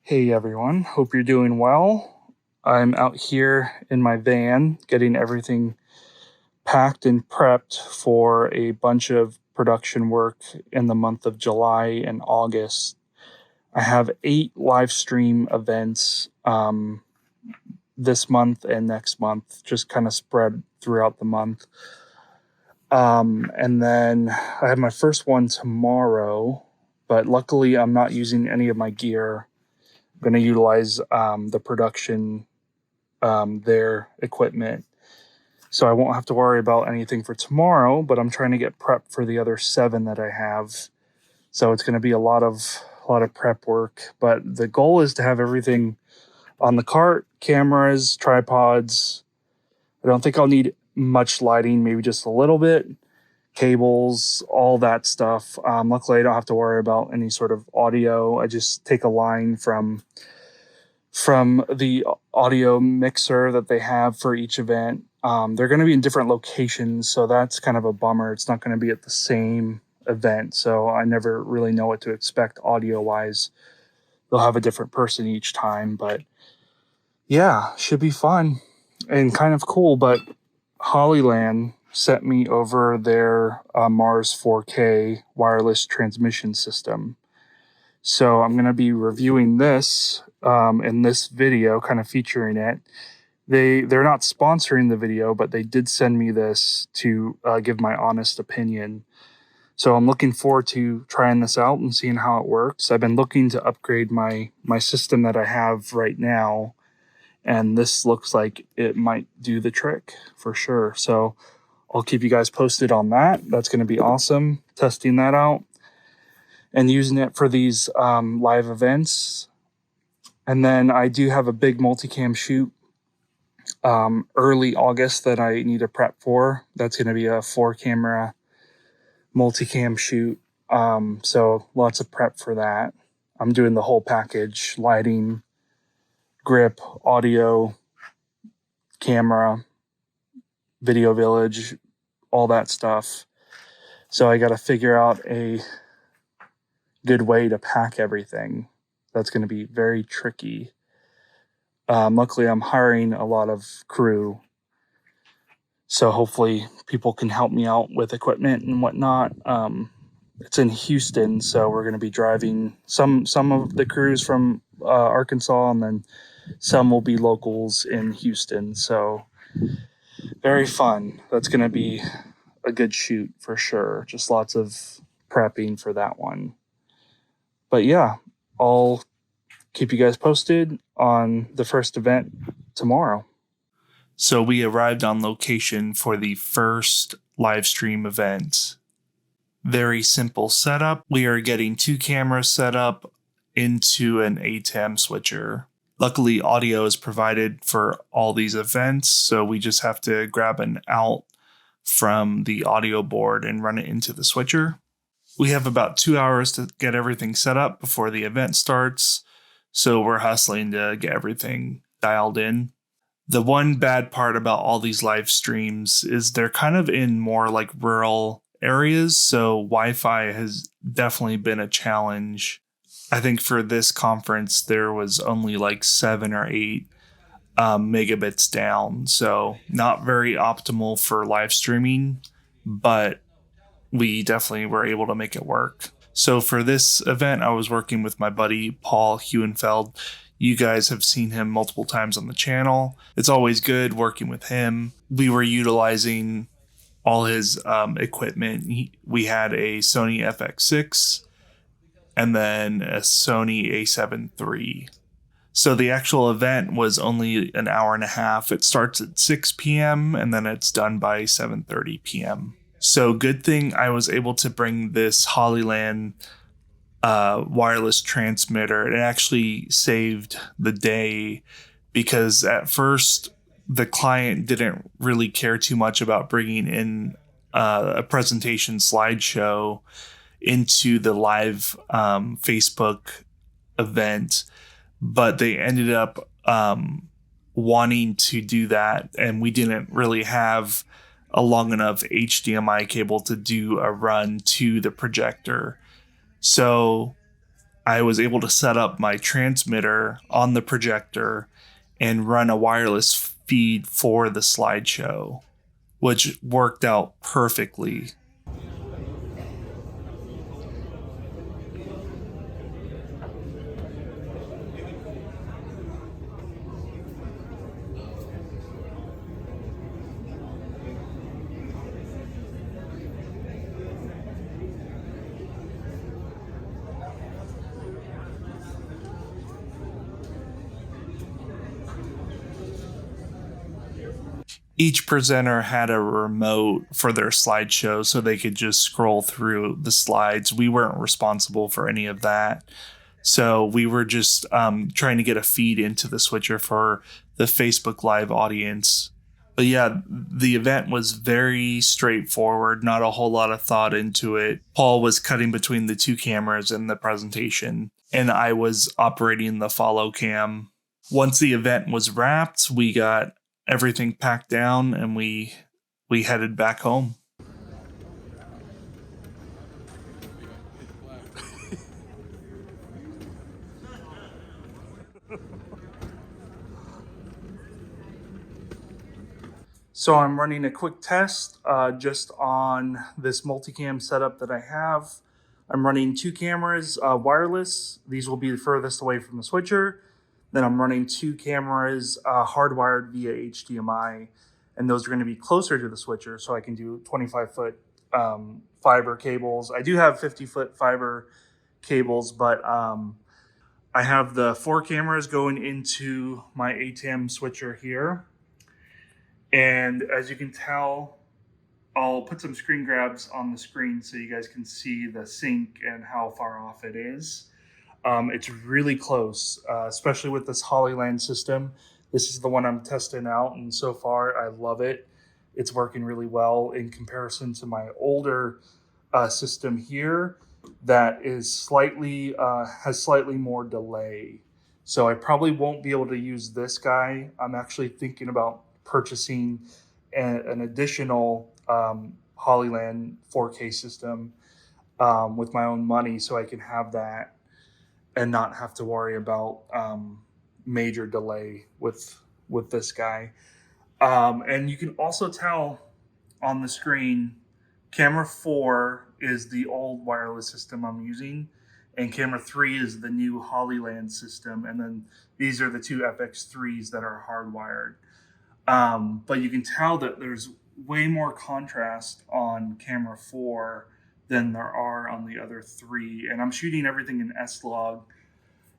Hey everyone, hope you're doing well. I'm out here in my van getting everything packed and prepped for a bunch of production work in the month of July and August. I have 8 live stream events this month and next month, just kind of spread throughout the month. And then I have my first one tomorrow, but luckily I'm not using any of my gear. I'm going to utilize the production, their equipment. So I won't have to worry about anything for tomorrow, but I'm trying to get prep for the other 7 that I have. So it's going to be a lot of prep work, but the goal is to have everything on the cart, cameras, tripods. I don't think I'll need much lighting, maybe just a little bit, cables, all that stuff. Luckily, I don't have to worry about any sort of audio. I just take a line from the audio mixer that they have for each event. They're going to be in different locations, so that's kind of a bummer. It's not going to be at the same event, so I never really know what to expect audio-wise. They'll have a different person each time, but yeah, should be fun and kind of cool. But Hollyland sent me over their Mars 4K wireless transmission system. So I'm going to be reviewing this in this video, kind of featuring it. They're not sponsoring the video, but they did send me this to give my honest opinion. So I'm looking forward to trying this out and seeing how it works. I've been looking to upgrade my system that I have right now, and this looks like it might do the trick for sure. So I'll keep you guys posted on that. That's going to be awesome, testing that out and using it for these live events. And then I do have a big multicam shoot early August that I need to prep for. That's going to be a 4-camera multicam shoot. So lots of prep for that. I'm doing the whole package: lighting, grip, audio, camera, video village, all that stuff. So I got to figure out a good way to pack everything. That's going to be very tricky. Luckily, I'm hiring a lot of crew, so hopefully people can help me out with equipment and whatnot. It's in Houston, so we're going to be driving some of the crews from Arkansas, and then some will be locals in Houston. So very fun. That's going to be a good shoot for sure. Just lots of prepping for that one. But yeah, I'll keep you guys posted on the first event tomorrow. So we arrived on location for the first live stream event. Very simple setup. We are getting 2 cameras set up into an ATEM switcher. Luckily, audio is provided for all these events, so we just have to grab an out from the audio board and run it into the switcher. We have about 2 hours to get everything set up before the event starts, so we're hustling to get everything dialed in. The one bad part about all these live streams is they're kind of in more like rural areas, so Wi-Fi has definitely been a challenge. I think for this conference, there was only like 7 or 8 megabits down, so not very optimal for live streaming, but we definitely were able to make it work. So for this event, I was working with my buddy, Paul Huenfeld. You guys have seen him multiple times on the channel. It's always good working with him. We were utilizing all his equipment. We had a Sony FX5 and then a Sony A7 III. So the actual event was only an hour and a half. It starts at 6 p.m. and then it's done by 7:30 p.m. So good thing I was able to bring this Hollyland wireless transmitter. It actually saved the day because at first the client didn't really care too much about bringing in a presentation slideshow into the live Facebook event, but they ended up wanting to do that, and we didn't really have a long enough HDMI cable to do a run to the projector. So I was able to set up my transmitter on the projector and run a wireless feed for the slideshow, which worked out perfectly. Each presenter had a remote for their slideshow so they could just scroll through the slides. We weren't responsible for any of that. So we were just trying to get a feed into the switcher for the Facebook Live audience. But yeah, the event was very straightforward, not a whole lot of thought into it. Paul was cutting between the two cameras in the presentation, and I was operating the follow cam. Once the event was wrapped, we got everything packed down and we headed back home. So I'm running a quick test just on this multicam setup that I have. I'm running two cameras wireless. These will be the furthest away from the switcher. Then I'm running two cameras hardwired via HDMI, and those are going to be closer to the switcher, so I can do 25-foot fiber cables. I do have 50-foot fiber cables, but I have the 4 cameras going into my ATEM switcher here. And as you can tell, I'll put some screen grabs on the screen so you guys can see the sync and how far off it is. It's really close, especially with this Hollyland system. This is the one I'm testing out, and so far I love it. It's working really well in comparison to my older system here that is slightly has slightly more delay. So I probably won't be able to use this guy. I'm actually thinking about purchasing an additional Hollyland 4K system with my own money so I can have that and not have to worry about major delay with this guy. And you can also tell on the screen, camera 4 is the old wireless system I'm using, and camera 3 is the new Hollyland system. And then these are the two FX3s that are hardwired. But you can tell that there's way more contrast on camera 4 than there are on the other 3. And I'm shooting everything in S-Log,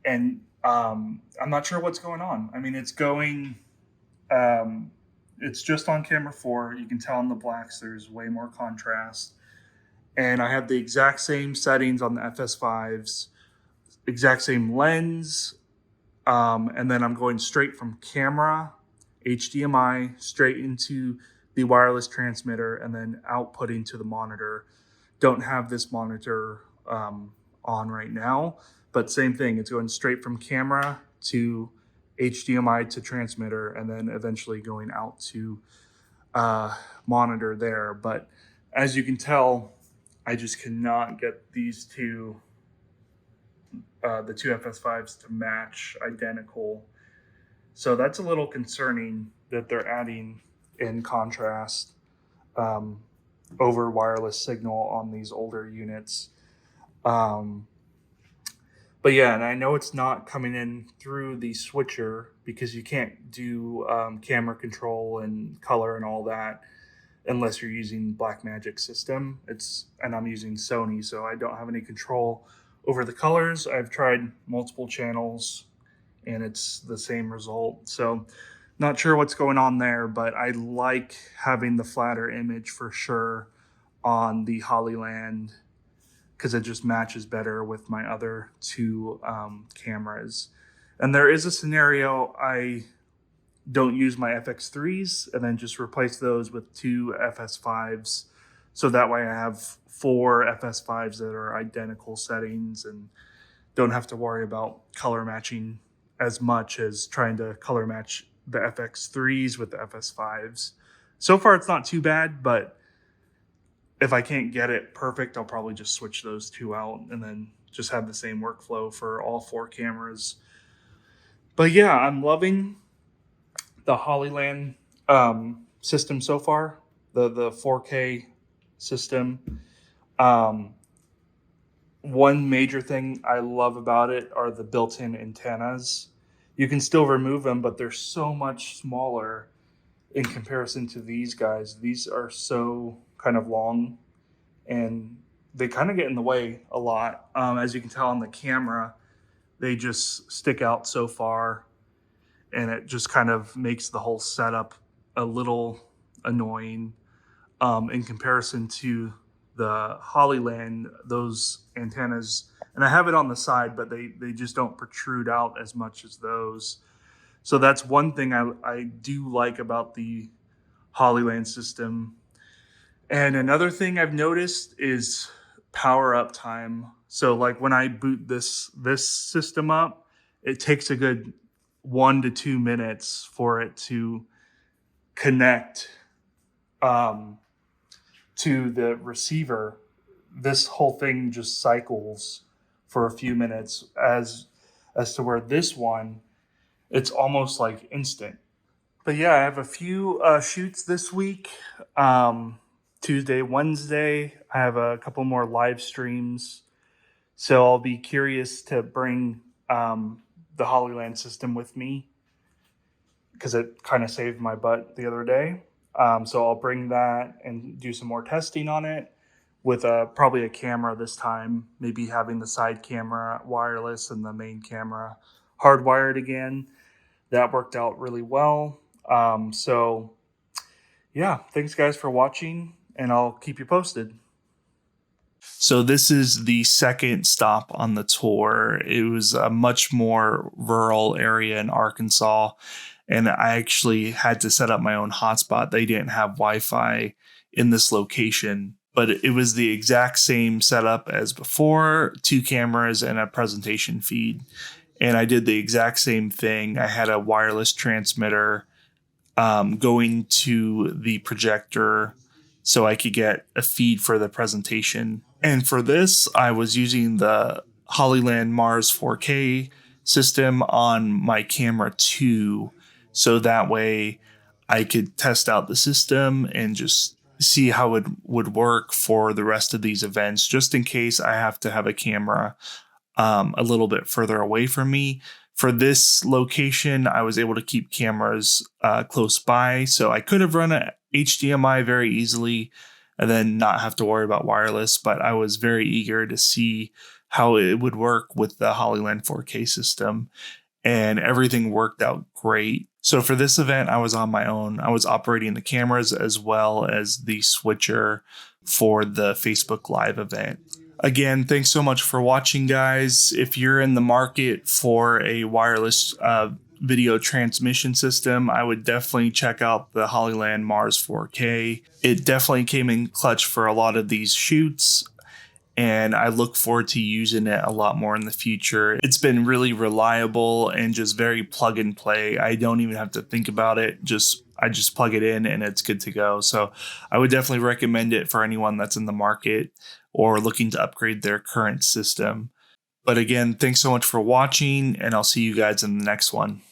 and I'm not sure what's going on. I mean, it's going, it's just on camera 4. You can tell in the blacks there's way more contrast. And I have the exact same settings on the FS5s, exact same lens. And then I'm going straight from camera, HDMI, straight into the wireless transmitter, and then outputting to the monitor. Don't have this monitor on right now, but same thing. It's going straight from camera to HDMI to transmitter, and then eventually going out to monitor there. But as you can tell, I just cannot get these two, the two FS5s to match identical. So that's a little concerning that they're adding in contrast over wireless signal on these older units. But yeah, and I know it's not coming in through the switcher because you can't do camera control and color and all that unless you're using Blackmagic system. And I'm using Sony, so I don't have any control over the colors. I've tried multiple channels and it's the same result. So not sure what's going on there, but I like having the flatter image for sure on the Hollyland because it just matches better with my other two cameras. And there is a scenario I don't use my FX3s and then just replace those with two FS5s. So that way I have 4 FS5s that are identical settings and don't have to worry about color matching as much as trying to color match the FX3s with the FS5s. So far it's not too bad, but if I can't get it perfect, I'll probably just switch those two out and then just have the same workflow for all 4 cameras. But yeah, I'm loving the Hollyland system so far, the 4K system. Um, One major thing I love about it are the built-in antennas. You can still remove them, but they're so much smaller in comparison to these guys. These are so kind of long, and they kind of get in the way a lot. As you can tell on the camera, they just stick out so far, and it just kind of makes the whole setup a little annoying in comparison to the Hollyland, those antennas. And I have it on the side, but they just don't protrude out as much as those. So that's one thing I do like about the Hollyland system. And another thing I've noticed is power up time. So like when I boot this system up, it takes a good 1 to 2 minutes for it to connect to the receiver. This whole thing just cycles for a few minutes, as to where this one, it's almost like instant. But yeah, I have a few shoots this week. Tuesday, Wednesday, I have a couple more live streams. So I'll be curious to bring the Hollyland system with me, because it kind of saved my butt the other day. So I'll bring that and do some more testing on it with probably a camera this time, maybe having the side camera wireless and the main camera hardwired again. That worked out really well. So yeah, thanks guys for watching, and I'll keep you posted. So this is the second stop on the tour. It was a much more rural area in Arkansas, and I actually had to set up my own hotspot. They didn't have Wi-Fi in this location, but it was the exact same setup as before, 2 cameras and a presentation feed. And I did the exact same thing. I had a wireless transmitter going to the projector so I could get a feed for the presentation. And for this, I was using the Hollyland Mars 4K system on my camera 2. So that way I could test out the system and just see how it would work for the rest of these events, just in case I have to have a camera a little bit further away from me. For this location, I was able to keep cameras close by, so I could have run a HDMI very easily and then not have to worry about wireless, but I was very eager to see how it would work with the Hollyland 4K system, and everything worked out great. So for this event, I was on my own. I was operating the cameras as well as the switcher for the Facebook Live event. Again, thanks so much for watching, guys. If you're in the market for a wireless video transmission system, I would definitely check out the Hollyland Mars 4K. It definitely came in clutch for a lot of these shoots, and I look forward to using it a lot more in the future. It's been really reliable and just very plug and play. I don't even have to think about it. I just plug it in and it's good to go. So I would definitely recommend it for anyone that's in the market or looking to upgrade their current system. But again, thanks so much for watching, and I'll see you guys in the next one.